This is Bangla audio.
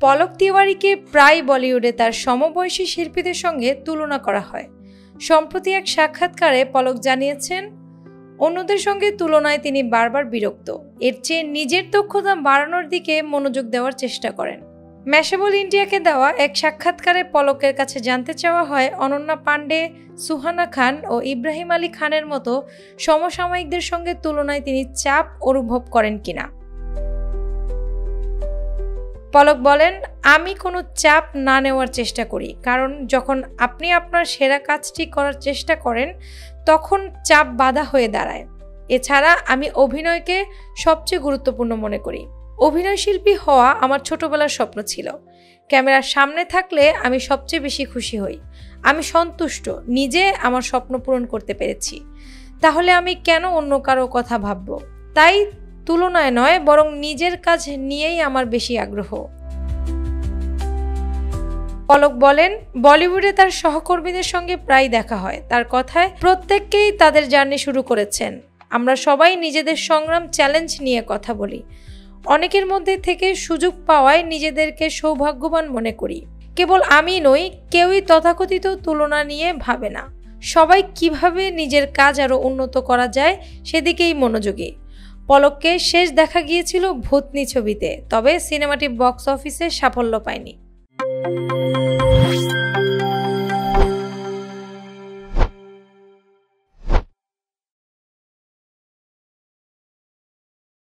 পলক তিওয়ারিকে প্রায় বলিউডে তার সমবয়সী শিল্পীদের সঙ্গে তুলনা করা হয়। সম্প্রতি এক সাক্ষাৎকারে পলক জানিয়েছেন, অন্যদের সঙ্গে তুলনায় তিনি বারবার বিরক্ত, এর চেয়ে নিজের দক্ষতা বাড়ানোর দিকে মনোযোগ দেওয়ার চেষ্টা করেন। ম্যাশেবল ইন্ডিয়াকে দেওয়া এক সাক্ষাৎকারে পলকের কাছে জানতে চাওয়া হয়, অনন্যা পাণ্ডে, সুহানা খান ও ইব্রাহিম আলী খানের মতো সমসাময়িকদের সঙ্গে তুলনায় তিনি চাপ অনুভব করেন কিনা। পলক বলেন, আমি কোনো চাপ না নেওয়ার চেষ্টা করি, কারণ যখন আপনি আপনার সেরা কাজটি করার চেষ্টা করেন তখন চাপ বাধা হয়ে দাঁড়ায়। এছাড়া আমি অভিনয়কে সবচেয়ে গুরুত্বপূর্ণ মনে করি। অভিনয় শিল্পী হওয়া আমার ছোটবেলার স্বপ্ন ছিল। ক্যামেরার সামনে থাকলে আমি সবচেয়ে বেশি খুশি হই। আমি সন্তুষ্ট নিজে আমার স্বপ্ন পূরণ করতে পেরেছি। তাহলে আমি কেন অন্য কারো কথা ভাবব? তাই তুলনায় নয়, বরং নিজের কাজ নিয়েই আমার বেশি আগ্রহ। পলক বলেন, বলিউডে তার সহকর্মীদের সঙ্গে প্রায় দেখা হয়। তার কথায়, প্রত্যেককেই তাদের জার্নি শুরু করেছেন। আমরা সবাই নিজেদের সংগ্রাম, চ্যালেঞ্জ নিয়ে কথা বলি। অনেকের মধ্যে থেকে সুযোগ পাওয়ায় নিজেদেরকে সৌভাগ্যবান মনে করি। কেবল আমি নই, কেউই তথাকথিত তুলনা নিয়ে ভাবে না। সবাই কিভাবে নিজের কাজ আরও উন্নত করা যায় সেদিকেই মনোযোগী। পলককে শেষ দেখা গিয়েছিল ভূতনি ছবিতে, তবে সিনেমাটি বক্স অফিসে সাফল্য পায়নি।